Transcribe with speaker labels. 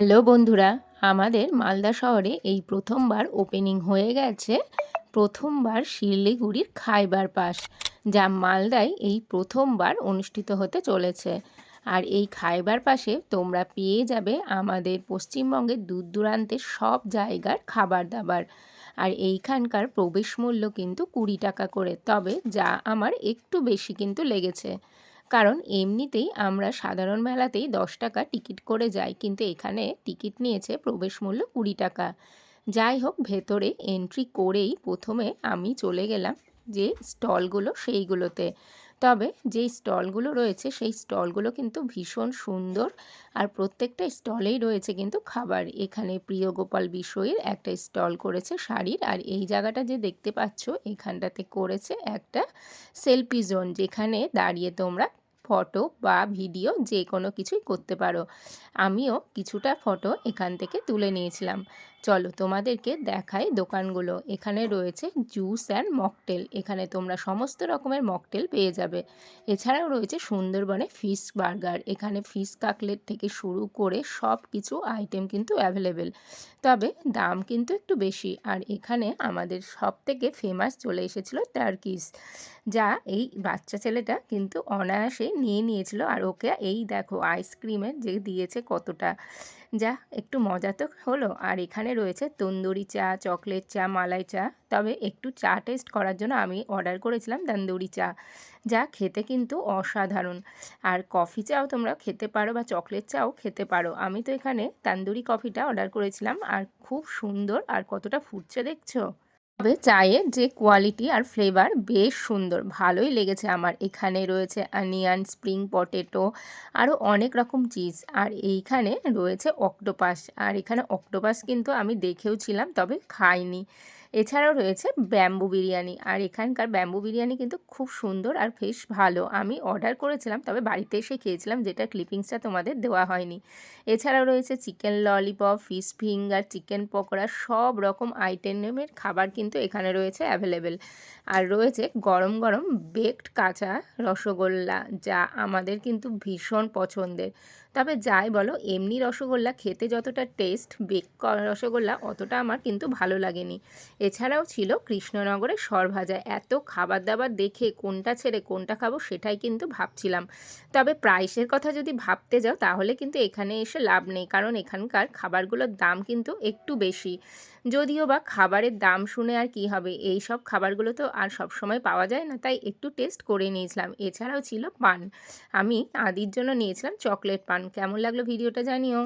Speaker 1: Hello বন্ধুরা, আমাদের মালদা শহরে এই প্রথমবার ওপেনিং হয়ে গেছে প্রথমবার শিলিগুড়ির খাইবার পাস, যা মালদায় এই প্রথমবার অনুষ্ঠিত হতে চলেছে। আর এই খাইবার পাসে তোমরা পেয়ে যাবে আমাদের পশ্চিমবঙ্গের দূর দূরান্তের সব জায়গার খাবার দাবার। আর এইখানকার প্রবেশ মূল্য কিন্তু 20 টাকা করে, তবে যা আমার একটু বেশি কিন্তু লেগেছে, কারণ এমনিতেই আমরা সাধারণ মেলাতেই 10 টাকা টিকিট করে যাই, কিন্তু এখানে টিকিট নিয়েছে প্রবেশ মূল্য 20 টাকা। যাই হোক, ভেতরে এন্ট্রি করেই প্রথমে আমি চলে গেলাম যে স্টলগুলো সেইগুলোতে। তবে যেই স্টলগুলো রয়েছে সেই স্টলগুলো কিন্তু ভীষণ সুন্দর, আর প্রত্যেকটা স্টলেই রয়েছে কিন্তু খাবার। এখানে প্রিয় গোপাল বিষয়ের একটা স্টল করেছে শাড়ির, আর এই জায়গাটা যে দেখতে পাচ্ছ এখানটাতে করেছে একটা সেলফি জোন, যেখানে দাঁড়িয়ে তোমরা ফটো বা ভিডিও যে কোনো কিছুই করতে পারো। আমিও কিছুটা ফটো এখান থেকে তুলে নিয়েছিলাম। চলো তোমাদেরকে দেখাই দোকানগুলো। এখানে রয়েছে জুস অ্যান্ড মকটেল, এখানে তোমরা সমস্ত রকমের মকটেল পেয়ে যাবে। এছাড়াও রয়েছে সুন্দরবনে ফিশ বার্গার, এখানে ফিশ কাটলেট থেকে শুরু করে সব কিছু আইটেম কিন্তু অ্যাভেলেবেল, তবে দাম কিন্তু একটু বেশি। আর এখানে আমাদের সব থেকে ফেমাস চলে এসেছিলো টার্কিস, যা এই বাচ্চা ছেলেটা কিন্তু অনায়াসে নিয়ে নিয়েছিল। আর ওকে এই দেখো আইসক্রিমের যে দিয়েছে কতটা, যা একটু মজা তো হলো। আর এখানে রয়েছে তন্দুরি চা, চকলেট চা, মালাই চা। তবে একটু চা টেস্ট করার জন্য আমি অর্ডার করেছিলাম তন্দুরি চা, যা খেতে কিন্তু অসাধারণ। আর কফি চাও তোমরা খেতে পারো বা চকলেট চাও খেতে পারো। আমি তো এখানে তন্দুরি কফিটা অর্ডার করেছিলাম, আর খুব সুন্দর, আর কতটা ফুটছে দেখছো। তবে চায়ের যে কোয়ালিটি আর ফ্লেভার বেশ সুন্দর, ভালোই লেগেছে আমার। এখানে রয়েছে অনিয়ন, স্প্রিং পটেটো, আরও অনেক রকম চিজ। আর এইখানে রয়েছে অক্টোপাস, আর এখানে অক্টোপাস কিন্তু আমি দেখেও ছিলাম তবে খাইনি। এছাড়াও রয়েছে ব্যাম্বু বিরিয়ানি, আর এখানকার ব্যাম্বু বিরিয়ানি কিন্তু খুব সুন্দর আর বেশ ভালো। আমি অর্ডার করেছিলাম তবে বাড়িতে এসে খেয়েছিলাম, যেটা ক্লিপিংসটা তোমাদের দেওয়া হয়নি। এছাড়াও রয়েছে chicken lollipop, fish finger, chicken pakora, সব রকম আইটেমের খাবার কিন্তু এখানে রয়েছে অ্যাভেলেবেল। আর রয়েছে গরম গরম বেকড কাঁচা রসগোল্লা, যা আমাদের কিন্তু ভীষণ পছন্দের। তবে যাই বলো, এমনি রসগোল্লা খেতে যতটা টেস্ট, বেক রসগোল্লা অতটা আমার কিন্তু ভালো লাগেনি। এছাড়াও ছিল কৃষ্ণনগরের সরভাজা। এত খাবার দাবার দেখে কোনটা ছেড়ে কোনটা খাবো সেটাই কিন্তু ভাবছিলাম। তবে প্রাইসের কথা যদি ভাবতে যাও তাহলে কিন্তু এখানে এসে লাভ নেই, কারণ এখানকার খাবারগুলোর দাম কিন্তু একটু বেশি। যদিও বা খাবারের দাম শুনে আর কি হবে, এই সব খাবারগুলো তো আর সব সময় পাওয়া যায় না, তাই একটু টেস্ট করে নিয়েছিলাম। এছাড়াও ছিল পান, আমি আদির জন্য নিয়েছিলাম চকলেট পান। কেমন লাগলো ভিডিওটা জানিও।